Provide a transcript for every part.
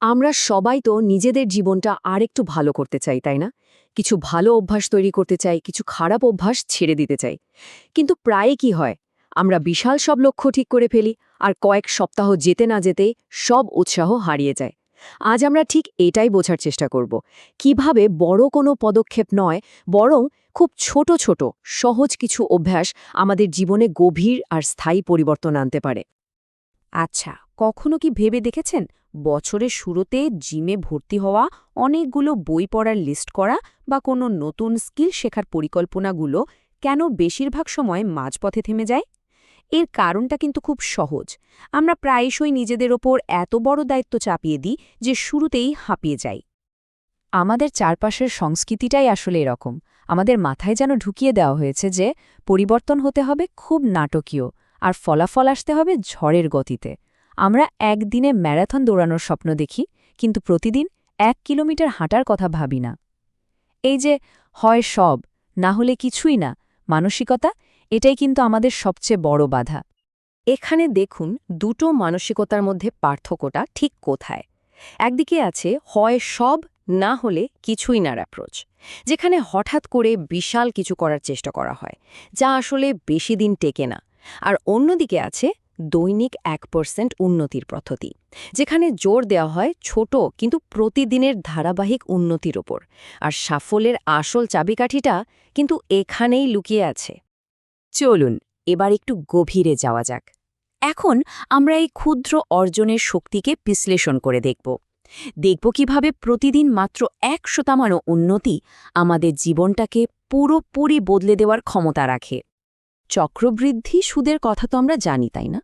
আমরা সবাই তো নিজেদের জীবনটা আরেকটু ভালো করতে চাই, তাই না? কিছু ভালো অভ্যাস তৈরি করতে চাই, কিছু খারাপ অভ্যাস ছেড়ে দিতে চাই। কিন্তু প্রায় কি হয়, আমরা বিশাল সব লক্ষ্য ঠিক করে ফেলি, আর কয়েক সপ্তাহ যেতে না যেতেই সব উৎসাহ হারিয়ে যায়। আজ আমরা ঠিক এটাই বোঝার চেষ্টা করব, কিভাবে বড় কোনো পদক্ষেপ নয়, বরং খুব ছোট ছোট সহজ কিছু অভ্যাস আমাদের জীবনে গভীর আর স্থায়ী পরিবর্তন আনতে পারে। আচ্ছা, কখনো কি ভেবে দেখেছেন বছরের শুরুতে জিমে ভর্তি হওয়া, অনেকগুলো বই পড়ার লিস্ট করা বা কোনো নতুন স্কিল শেখার পরিকল্পনাগুলো কেন বেশিরভাগ সময় মাঝপথে থেমে যায়? এর কারণটা কিন্তু খুব সহজ। আমরা প্রায়শই নিজেদের ওপর এত বড় দায়িত্ব চাপিয়ে দিই যে শুরুতেই হাঁপিয়ে যাই। আমাদের চারপাশের সংস্কৃতিটাই আসলে এরকম। আমাদের মাথায় যেন ঢুকিয়ে দেওয়া হয়েছে যে পরিবর্তন হতে হবে খুব নাটকীয়, আর ফলাফল আসতে হবে ঝড়ের গতিতে। আমরা একদিনে ম্যারাথন দৌড়ানোর স্বপ্ন দেখি, কিন্তু প্রতিদিন 1 কিলোমিটার হাঁটার কথা ভাবি না। এই যে হয় সব, না হলে কিছুই না মানসিকতা, এটাই কিন্তু আমাদের সবচেয়ে বড় বাধা। এখানে দেখুন দুটো মানসিকতার মধ্যে পার্থক্যটা ঠিক কোথায়। একদিকে আছে হয় সব, না হলে কিছুই নার অ্যাপ্রোচ, যেখানে হঠাৎ করে বিশাল কিছু করার চেষ্টা করা হয়, যা আসলে বেশি দিন টেকে না। আর অন্যদিকে আছে দৈনিক 1% উন্নতির পদ্ধতি, যেখানে জোর দেওয়া হয় ছোট কিন্তু প্রতিদিনের ধারাবাহিক উন্নতির ওপর। আর সাফল্যের আসল চাবিকাঠিটা কিন্তু এখানেই লুকিয়ে আছে। চলুন এবার একটু গভীরে যাওয়া যাক। এখন আমরা এই ক্ষুদ্র অর্জনের শক্তিকে বিশ্লেষণ করে দেখব কিভাবে প্রতিদিন মাত্র 1% উন্নতি আমাদের জীবনটাকে পুরোপুরি বদলে দেওয়ার ক্ষমতা রাখে। চক্রবৃদ্ধি সুদের কথা তো আমরা জানি, তাই না?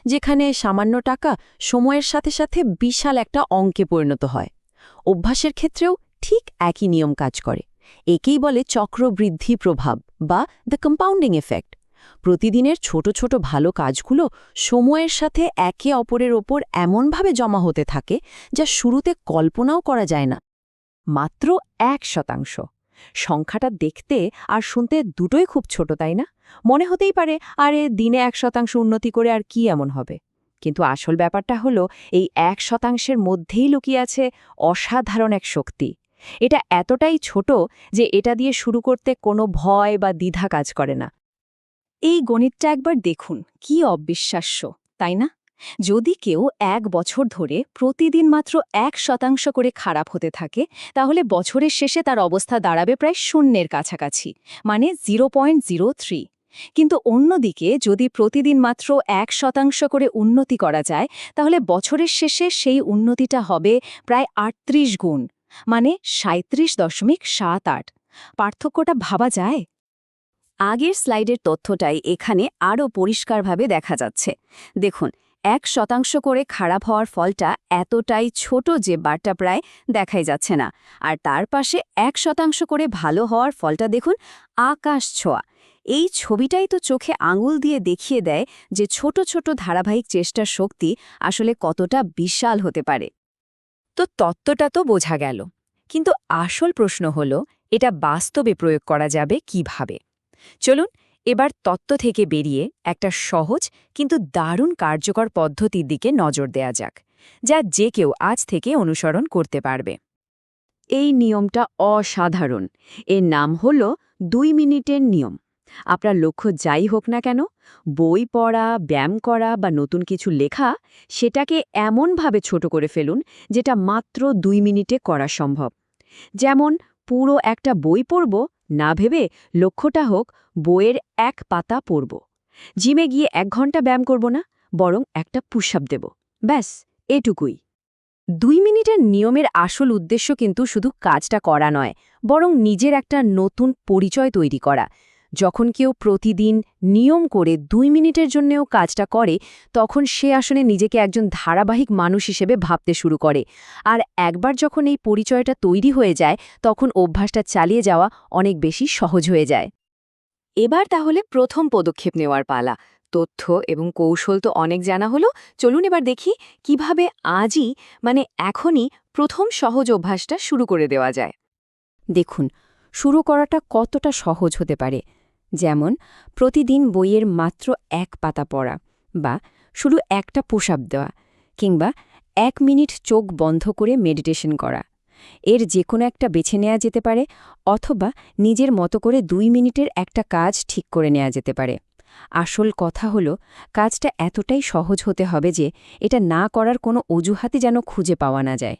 যেখানে সামান্য টাকা সময়ের সাথে সাথে বিশাল একটা অঙ্কে পরিণত হয়। অভ্যাসের ক্ষেত্রেও ঠিক একই নিয়ম কাজ করে। একেই বলে চক্রবৃদ্ধি প্রভাব বা দ্য কম্পাউন্ডিং এফেক্ট। প্রতিদিনের ছোট ছোট ভালো কাজগুলো সময়ের সাথে একে অপরের ওপর এমনভাবে জমা হতে থাকে যা শুরুতে কল্পনাও করা যায় না। মাত্র 1%। সংখ্যাটা দেখতে আর শুনতে দুটোই খুব ছোট, তাই না? মনে হতেই পারে আরে দিনে 1% উন্নতি করে আর কি এমন হবে। কিন্তু আসল ব্যাপারটা হলো এই 1%-এর মধ্যেই লুকিয়ে আছে অসাধারণ এক শক্তি। এটা এতটাই ছোট যে এটা দিয়ে শুরু করতে কোনো ভয় বা দ্বিধা কাজ করে না। এই গণিতটা একবার দেখুন, কি অবিশ্বাস্য, তাই না? যদি কেউ 1 বছর ধরে প্রতিদিন মাত্র 1% করে খারাপ হতে থাকে, তাহলে বছরের শেষে তার অবস্থা দাঁড়াবে প্রায় শূন্যের কাছাকাছি, মানে 0.03। কিন্তু অন্যদিকে যদি প্রতিদিন মাত্র 1% করে উন্নতি করা যায়, তাহলে বছরের শেষে সেই উন্নতিটা হবে প্রায় 38 গুণ, মানে 37.78। পার্থক্যটা ভাবা যায়? আগের স্লাইডের তথ্যটাই এখানে আরও পরিষ্কারভাবে দেখা যাচ্ছে। দেখুন, 1% করে খারাপ হওয়ার ফলটা এতটাই ছোট যে বারটা প্রায় দেখাই যাচ্ছে না। আর তার পাশে 1% করে ভালো হওয়ার ফলটা দেখুন, আকাশ ছোঁয়া। এই ছবিটাই তো চোখে আঙুল দিয়ে দেখিয়ে দেয় যে ছোট ছোট ধারাবাহিক চেষ্টার শক্তি আসলে কতটা বিশাল হতে পারে। তো তত্ত্বটা তো বোঝা গেল, কিন্তু আসল প্রশ্ন হলো এটা বাস্তবে প্রয়োগ করা যাবে কিভাবে। চলুন এবার তত্ত্ব থেকে বেরিয়ে একটা সহজ কিন্তু দারুণ কার্যকর পদ্ধতির দিকে নজর দেয়া যাক, যা যে কেউ আজ থেকে অনুসরণ করতে পারবে। এই নিয়মটা অসাধারণ। এর নাম হল 2 মিনিটের নিয়ম। আপনার লক্ষ্য যাই হোক না কেন, বই পড়া, ব্যায়াম করা বা নতুন কিছু লেখা, সেটাকে এমনভাবে ছোট করে ফেলুন যেটা মাত্র 2 মিনিটে করা সম্ভব। যেমন পুরো একটা বই পড়ব না ভেবে লক্ষ্যটা হোক বইয়ের 1 পাতা পড়ব। জিমে গিয়ে 1 ঘন্টা ব্যায়াম করব না, বরং একটা পুশ আপ দেব। ব্যাস, এটুকুই। 2 মিনিটের নিয়মের আসল উদ্দেশ্য কিন্তু শুধু কাজটা করা নয়, বরং নিজের একটা নতুন পরিচয় তৈরি করা। যখন কেউ প্রতিদিন নিয়ম করে 2 মিনিটের জন্যেও কাজটা করে, তখন সে আসলে নিজেকে একজন ধারাবাহিক মানুষ হিসেবে ভাবতে শুরু করে। আর একবার যখন এই পরিচয়টা তৈরি হয়ে যায়, তখন অভ্যাসটা চালিয়ে যাওয়া অনেক বেশি সহজ হয়ে যায়। এবার তাহলে প্রথম পদক্ষেপ নেওয়ার পালা। তথ্য এবং কৌশল তো অনেক জানা হলো, চলুন এবার দেখি কিভাবে আজই, মানে এখনই প্রথম সহজ অভ্যাসটা শুরু করে দেওয়া যায়। দেখুন, শুরু করাটা কতটা সহজ হতে পারে। যেমন প্রতিদিন বইয়ের মাত্র 1 পাতা পড়া, বা শুধু একটা পুশ আপ দেওয়া, কিংবা 1 মিনিট চোখ বন্ধ করে মেডিটেশন করা। এর যে কোনো একটা বেছে নেওয়া যেতে পারে, অথবা নিজের মতো করে 2 মিনিটের একটা কাজ ঠিক করে নেওয়া যেতে পারে। আসল কথা হলো, কাজটা এতটাই সহজ হতে হবে যে এটা না করার কোনো অজুহাতই যেন খুঁজে পাওয়া না যায়।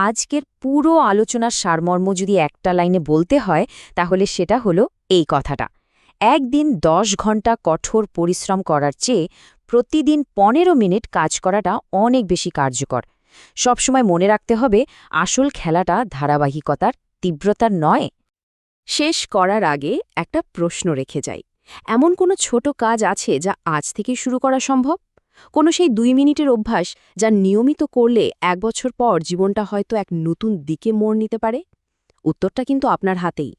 আজকের পুরো আলোচনার সারমর্ম যদি একটা লাইনে বলতে হয় তাহলে সেটা হলো এই কথাটা: একদিন 10 ঘন্টা কঠোর পরিশ্রম করার চেয়ে প্রতিদিন 15 মিনিট কাজ করাটা অনেক বেশি কার্যকর। সবসময় মনে রাখতে হবে, আসল খেলাটা ধারাবাহিকতার, তীব্রতার নয়। শেষ করার আগে একটা প্রশ্ন রেখে যাই। এমন কোনো ছোট কাজ আছে যা আজ থেকেই শুরু করা সম্ভব? কোনো সেই 2 মিনিটের অভ্যাস যা নিয়মিত করলে 1 বছর পর জীবনটা হয়তো এক নতুন দিকে মোড় নিতে পারে? উত্তরটা কিন্তু আপনার হাতেই।